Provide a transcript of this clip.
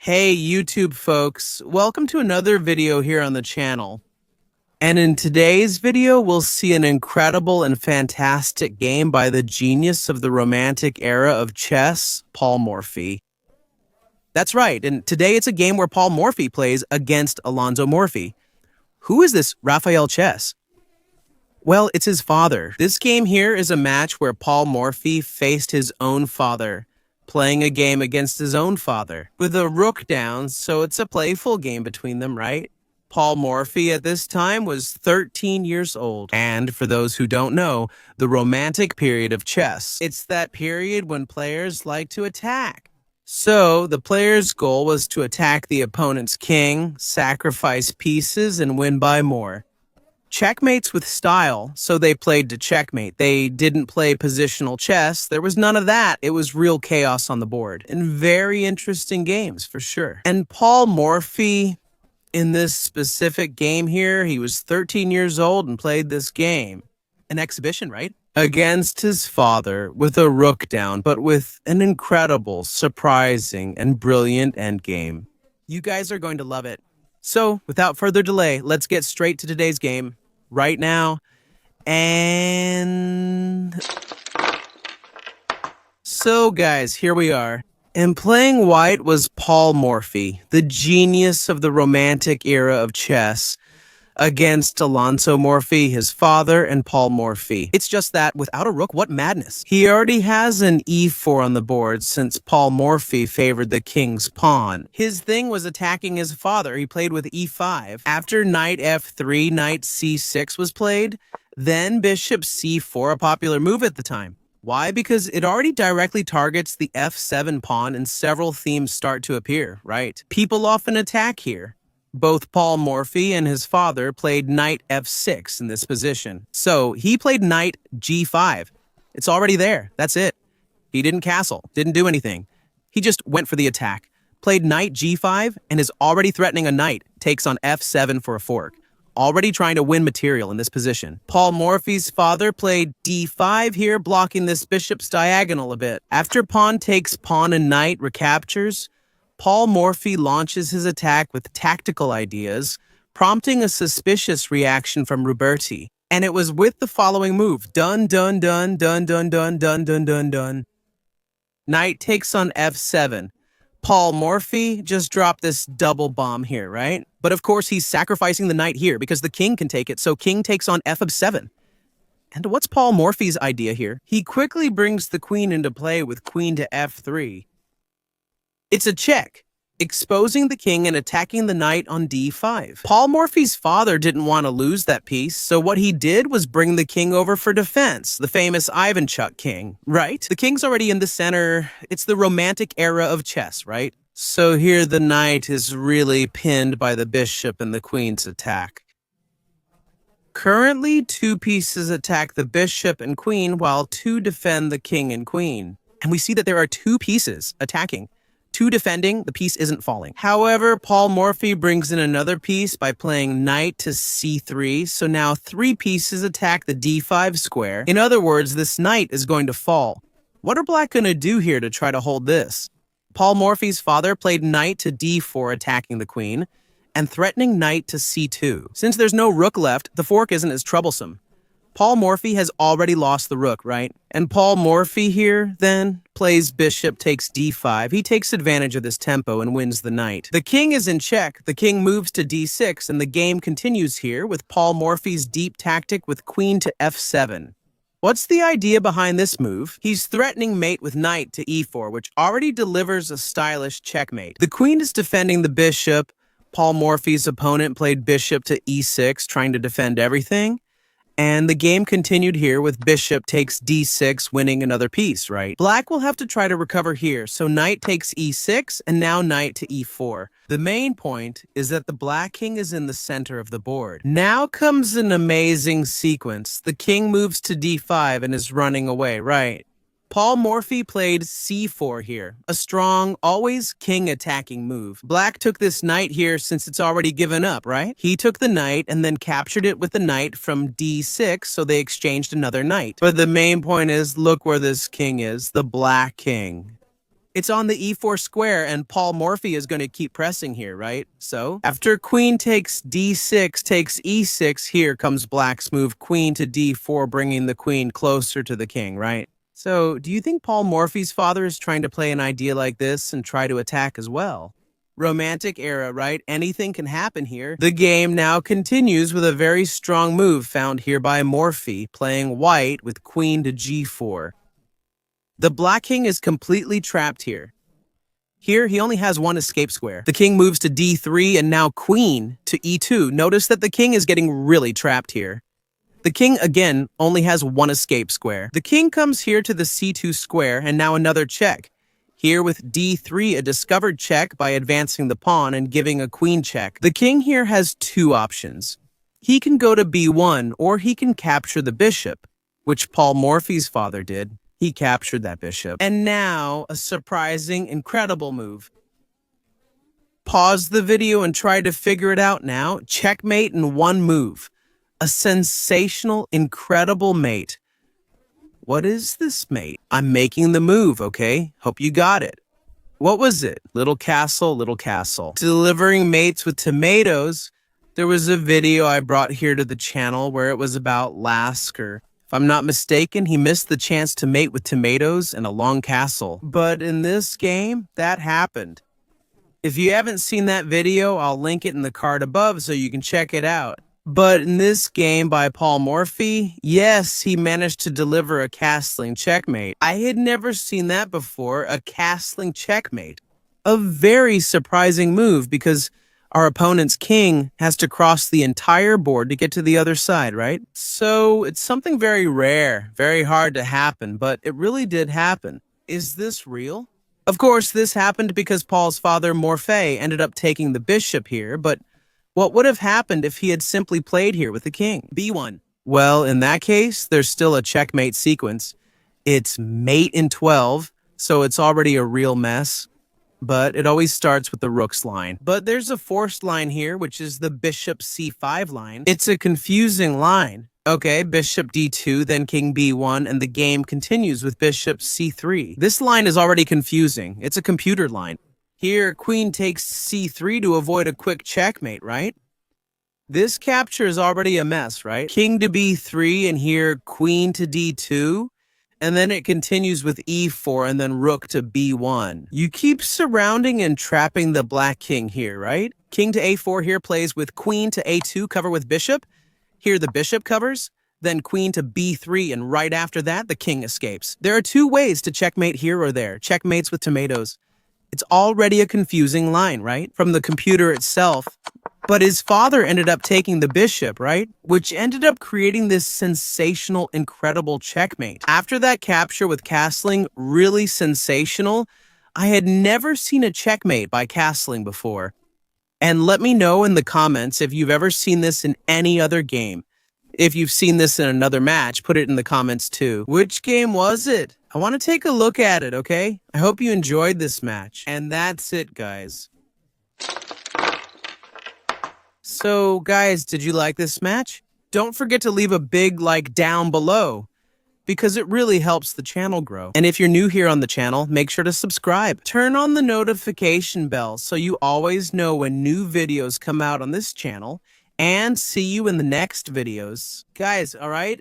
Hey YouTube folks, welcome to another video here on the channel. And in today's video, we'll see an incredible and fantastic game by the genius of the Romantic era of chess, Paul Morphy. That's right, and today it's a game where Paul Morphy plays against Alonzo Morphy. Who is this Raphael Chess? Well, it's his father. This game here is a match where Paul Morphy faced his own father, playing a game against his own father, with a rook down, so it's a playful game between them, right? Paul Morphy at this time was 13 years old, and for those who don't know, the Romantic period of chess. It's that period when players like to attack. So, the player's goal was to attack the opponent's king, sacrifice pieces, and win by more. Checkmates with style, so they played to checkmate. They didn't play positional chess. There was none of that. It was real chaos on the board. And very interesting games, for sure. And Paul Morphy, in this specific game here, he was 13 years old and played this game. An exhibition, right? Against his father, with a rook down, but with an incredible, surprising, and brilliant endgame. You guys are going to love it. So, without further delay, let's get straight to today's game right now. And so, guys, here we are. And playing white was Paul Morphy, the genius of the Romantic era of chess, against Alonzo Morphy, his father, and Paul Morphy. It's just that, without a rook, what madness. He already has an e4 on the board since Paul Morphy favored the king's pawn. His thing was attacking his father. He played with e5. After knight f3, knight c6 was played, then bishop c4, a popular move at the time. Why? Because it already directly targets the f7 pawn and several themes start to appear, right? People often attack here. Both Paul Morphy and his father played knight f6 in this position. So he played knight g5. It's already there. That's it. He didn't castle, didn't do anything. He just went for the attack. Played knight g5 and is already threatening a knight. Takes on f7 for a fork. Already trying to win material in this position. Paul Morphy's father played d5 here, blocking this bishop's diagonal a bit. After pawn takes pawn and knight recaptures, Paul Morphy launches his attack with tactical ideas, prompting a suspicious reaction from Roberti. And it was with the following move. Dun, dun, dun, dun, dun, dun, dun, dun, dun, dun. Knight takes on f7. Paul Morphy just dropped this double bomb here, right? But of course, he's sacrificing the knight here because the king can take it, so king takes on f of 7. And what's Paul Morphy's idea here? He quickly brings the queen into play with queen to f3. It's a check, exposing the king and attacking the knight on d5. Paul Morphy's father didn't want to lose that piece, so what he did was bring the king over for defense, the famous Ivanchuk king, right? The king's already in the center. It's the Romantic era of chess, right? So here the knight is really pinned by the bishop and the queen's attack. Currently, 2 pieces attack the bishop and queen, while 2 defend the king and queen. And we see that there are 2 pieces attacking. 2 defending, the piece isn't falling. However, Paul Morphy brings in another piece by playing knight to c3, so now 3 pieces attack the d5 square. In other words, this knight is going to fall. What are black going to do here to try to hold this? Paul Morphy's father played knight to d4, attacking the queen, and threatening knight to c2. Since there's no rook left, the fork isn't as troublesome. Paul Morphy has already lost the rook, right? And Paul Morphy here, then, plays bishop takes d5. He takes advantage of this tempo and wins the knight. The king is in check. The king moves to d6, and the game continues here with Paul Morphy's deep tactic with queen to f7. What's the idea behind this move? He's threatening mate with knight to e4, which already delivers a stylish checkmate. The queen is defending the bishop. Paul Morphy's opponent played bishop to e6, trying to defend everything. And the game continued here with bishop takes d6, winning another piece, right? Black will have to try to recover here, so knight takes e6, and now knight to e4. The main point is that the black king is in the center of the board. Now comes an amazing sequence. The king moves to d5 and is running away, right? Paul Morphy played c4 here, a strong, always king-attacking move. Black took this knight here since it's already given up, right? He took the knight and then captured it with the knight from d6, so they exchanged another knight. But the main point is, look where this king is, the black king. It's on the e4 square, and Paul Morphy is going to keep pressing here, right? So, after queen takes d6, takes e6, here comes black's move, queen to d4, bringing the queen closer to the king, right? So, do you think Paul Morphy's father is trying to play an idea like this and try to attack as well? Romantic era, right? Anything can happen here. The game now continues with a very strong move found here by Morphy, playing white with queen to g4. The black king is completely trapped here. Here, he only has one escape square. The king moves to d3 and now queen to e2. Notice that the king is getting really trapped here. The king, again, only has one escape square. The king comes here to the c2 square and now another check. Here with d3, a discovered check by advancing the pawn and giving a queen check. The king here has two options. He can go to b1 or he can capture the bishop, which Paul Morphy's father did. He captured that bishop. And now, a surprising, incredible move. Pause the video and try to figure it out now. Checkmate in one move. A sensational, incredible mate. What is this mate? I'm making the move, okay? Hope you got it. What was it? Little castle, little castle. Delivering mates with tomatoes. There was a video I brought here to the channel where it was about Lasker. If I'm not mistaken, he missed the chance to mate with tomatoes in a long castle. But in this game, that happened. If you haven't seen that video, I'll link it in the card above so you can check it out. But in this game by Paul Morphy, yes, he managed to deliver a castling checkmate. I had never seen that before, a castling checkmate. A very surprising move because our opponent's king has to cross the entire board to get to the other side, right? So it's something very rare, very hard to happen, but it really did happen. Is this real? Of course, this happened because Paul's father, Morphy, ended up taking the bishop here, but what would have happened if he had simply played here with the king? b1. Well, in that case, there's still a checkmate sequence. It's mate in 12, so it's already a real mess. But it always starts with the rook's line. But there's a forced line here, which is the bishop c5 line. It's a confusing line. Okay, bishop d2, then king b1, and the game continues with bishop c3. This line is already confusing. It's a computer line. Here, queen takes c3 to avoid a quick checkmate, right? This capture is already a mess, right? King to b3, and here, queen to d2. And then it continues with e4 and then rook to b1. You keep surrounding and trapping the black king here, right? King to a4 here plays with queen to a2, cover with bishop. Here the bishop covers, then queen to b3, and right after that, the king escapes. There are two ways to checkmate here or there. Checkmates with tomatoes. It's already a confusing line, right? From the computer itself. But his father ended up taking the bishop, right? Which ended up creating this sensational, incredible checkmate. After that capture with castling, really sensational, I had never seen a checkmate by castling before. And let me know in the comments if you've ever seen this in any other game. If you've seen this in another match, put it in the comments too. Which game was it? I want to take a look at it, okay? I hope you enjoyed this match. And that's it, guys. So, guys, did you like this match? Don't forget to leave a big like down below, because it really helps the channel grow. And if you're new here on the channel, make sure to subscribe. Turn on the notification bell so you always know when new videos come out on this channel, and see you in the next videos. Guys, all right?